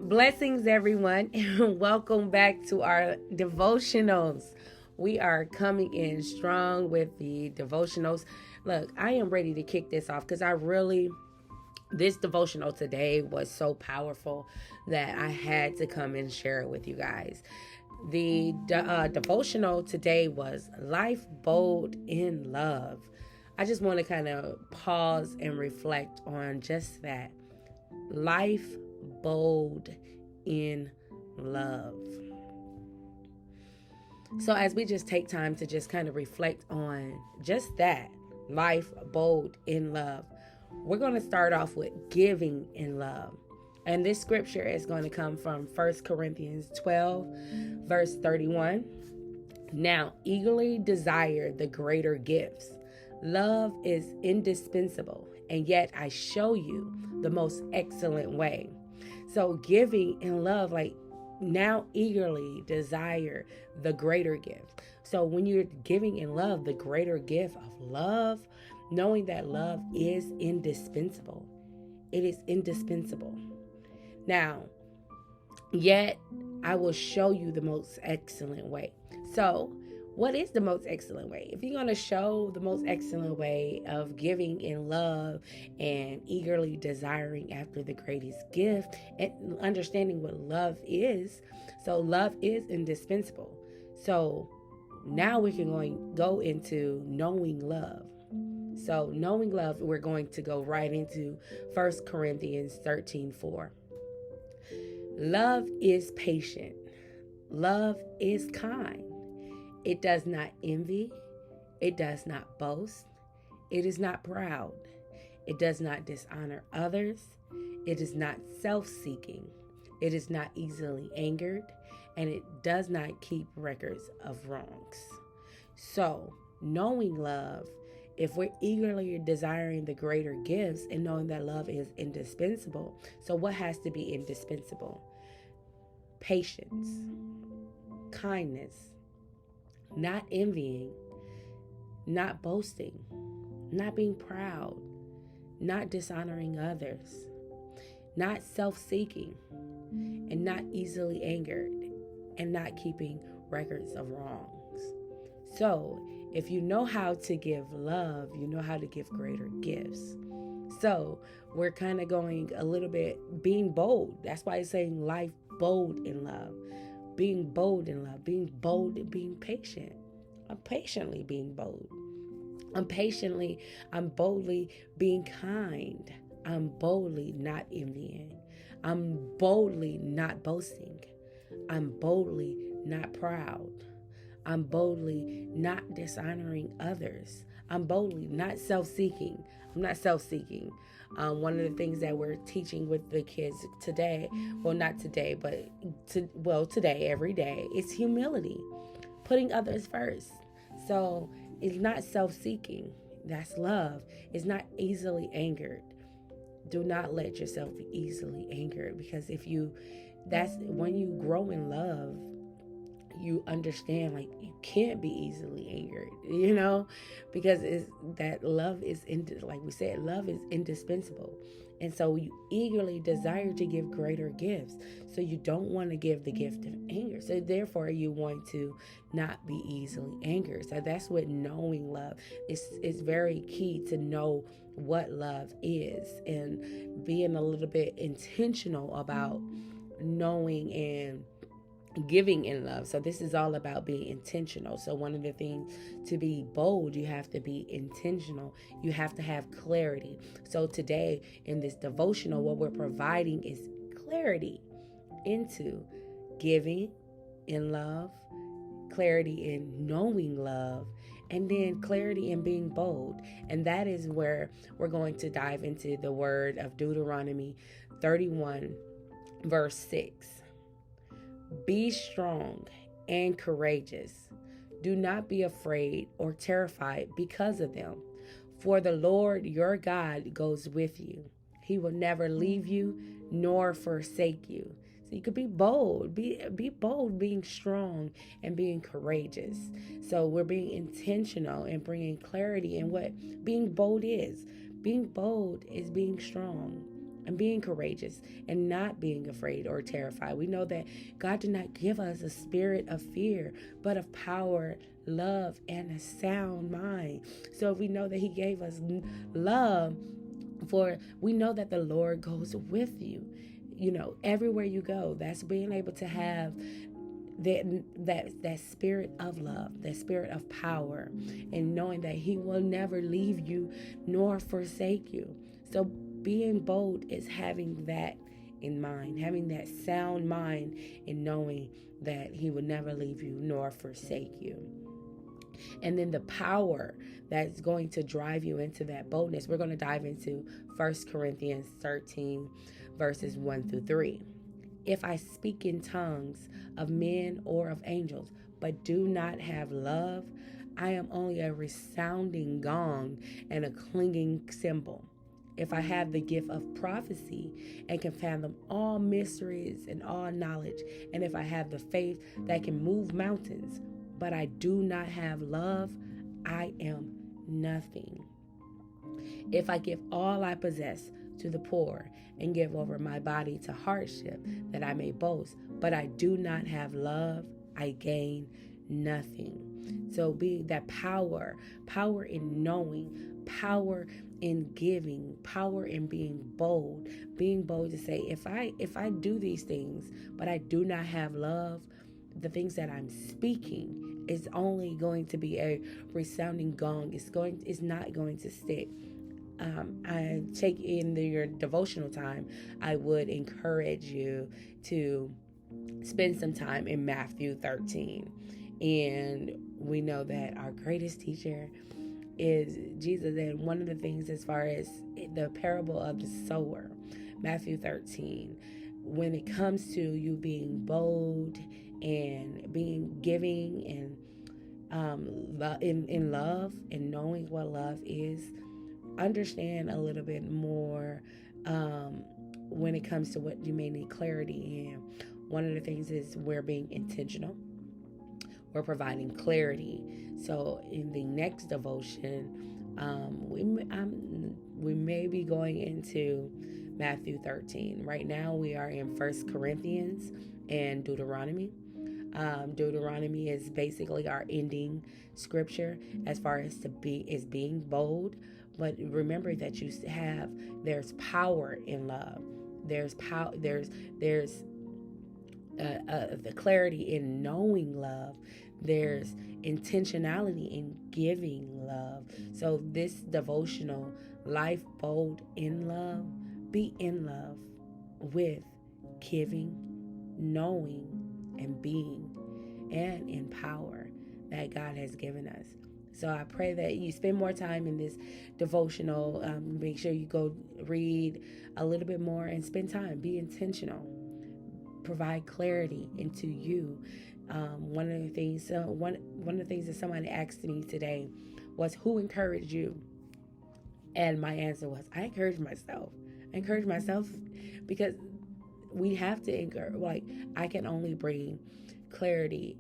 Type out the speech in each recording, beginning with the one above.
Blessings, everyone, and welcome back to our devotionals. We are coming in strong with the devotionals. Look, I am ready to kick this off because this devotional today was so powerful that I had to come and share it with you guys. The devotional today was Life Bold in Love. I just want to kind of pause and reflect on just that. Life bold in love. So as we just take time to just kind of reflect on just that, life bold in love, we're going to start off with giving in love. And this scripture is going to come from 1 Corinthians 12, verse 31. Now, eagerly desire the greater gifts. Love is indispensable, and yet I show you the most excellent way. So giving in love, like now eagerly desire the greater gift. So when you're giving in love, the greater gift of love, knowing that love is indispensable. It is indispensable. Now, yet I will show you the most excellent way. So what is the most excellent way? If you're going to show the most excellent way of giving in love and eagerly desiring after the greatest gift and understanding what love is, so love is indispensable. So now we can go into knowing love. So knowing love, we're going to go right into 1 Corinthians 13:4. Love is patient. Love is kind. It does not envy. It does not boast. It is not proud. It does not dishonor others. It is not self-seeking. It is not easily angered. And it does not keep records of wrongs. So, knowing love, if we're eagerly desiring the greater gifts and knowing that love is indispensable, so what has to be indispensable? Patience, kindness, not envying, not boasting, not being proud, not dishonoring others, not self-seeking, and not easily angered, and not keeping records of wrongs. So, if you know how to give love, you know how to give greater gifts. So, we're kind of going a little bit being bold. That's why it's saying life bold in love. Being bold in love, being bold and being patient. I'm patiently being bold. I'm boldly being kind. I'm boldly not envying. I'm boldly not boasting. I'm boldly not proud. I'm boldly not dishonoring others. I'm boldly not self-seeking. I'm not self-seeking. One of the things that we're teaching with the kids today, well, not today, but today, every day, is humility, putting others first. So it's not self-seeking. That's love. It's not easily angered. Do not let yourself be easily angered, because that's when you grow in love, you understand like you can't be easily angered, because it's that love is like we said, love is indispensable. And so you eagerly desire to give greater gifts. So you don't want to give the gift of anger. So therefore you want to not be easily angered. So that's what knowing love is. It's very key to know what love is and being a little bit intentional about knowing and giving in love. So this is all about being intentional. So one of the things, to be bold, you have to be intentional. You have to have clarity. So today in this devotional, what we're providing is clarity into giving in love, clarity in knowing love, and then clarity in being bold. And that is where we're going to dive into the word of Deuteronomy 31, verse 6. Be strong and courageous. Do not be afraid or terrified because of them, for the Lord your God goes with you. He will never leave you nor forsake you. So you could be bold. Be bold, being strong and being courageous. So we're being intentional and bringing clarity in what being bold is. Being bold is being strong. and being courageous and not being afraid or terrified. We know that God did not give us a spirit of fear, but of power, love, and a sound mind. So we know that He gave us love, for we know that the Lord goes with you. Everywhere you go, that's being able to have that spirit of love, that spirit of power, and knowing that He will never leave you nor forsake you. So being bold is having that in mind, having that sound mind, and knowing that He will never leave you nor forsake you. And then the power that's going to drive you into that boldness, we're going to dive into 1 Corinthians 13, verses 1 through 3. If I speak in tongues of men or of angels, but do not have love, I am only a resounding gong and a clanging cymbal. If I have the gift of prophecy and can fathom all mysteries and all knowledge, and if I have the faith that can move mountains, but I do not have love, I am nothing. If I give all I possess to the poor and give over my body to hardship that I may boast, but I do not have love, I gain nothing. So being that power in knowing, power in giving, power in being bold to say, if I do these things, but I do not have love, the things that I'm speaking is only going to be a resounding gong. It's not going to stick. I take in your devotional time, I would encourage you to spend some time in Matthew 13. And we know that our greatest teacher is Jesus. And one of the things, as far as the parable of the sower, Matthew 13, when it comes to you being bold and being giving and in love and knowing what love is, understand a little bit more when it comes to what you may need clarity in. One of the things is we're being intentional. We're providing clarity. So in the next devotion, we may be going into Matthew 13. Right now we are in 1 Corinthians and Deuteronomy. Deuteronomy is basically our ending scripture as far as being bold. But remember that there's power in love. There's power. There's the clarity in knowing love. There's intentionality in giving love. So this devotional, Life Bold in Love, be in love with giving, knowing, and being, and in power that God has given us. So I pray that you spend more time in this devotional. Make sure you go read a little bit more and spend time. Be intentional. Provide clarity into you. One of the things that somebody asked me today was, who encouraged you? And my answer was, I encourage myself. I encourage myself because we have to encourage. Like, I can only bring clarity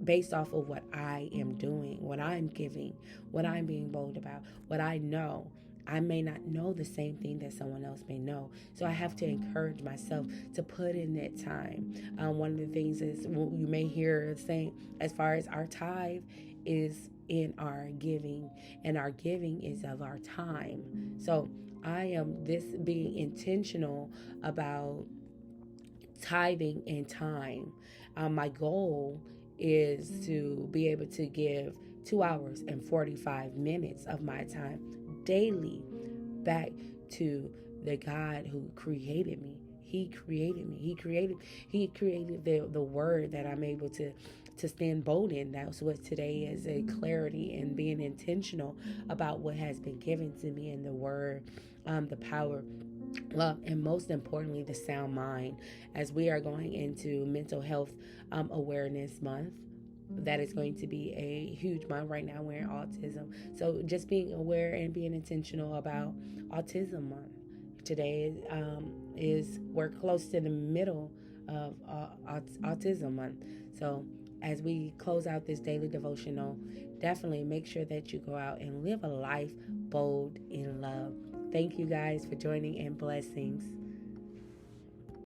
based off of what I am doing, what I'm giving, what I'm being bold about, what I know. I may not know the same thing that someone else may know. So I have to encourage myself to put in that time. One of the things is, you may hear saying, as far as our tithe is in our giving, and our giving is of our time. So I am being intentional about tithing and time. My goal is to be able to give 2 hours and 45 minutes of my time daily back to the God who created me. He created me. He created the word that I'm able to stand bold in. That's what today is, a clarity and being intentional about what has been given to me in the word, the power, love, and most importantly, the sound mind. As we are going into mental health awareness month, that is going to be a huge month. Right now we're in autism, so just being aware and being intentional about autism month. Today we're close to the middle of autism month. So as we close out this daily devotional, definitely make sure that you go out and live a life bold in love. Thank you guys for joining, and blessings.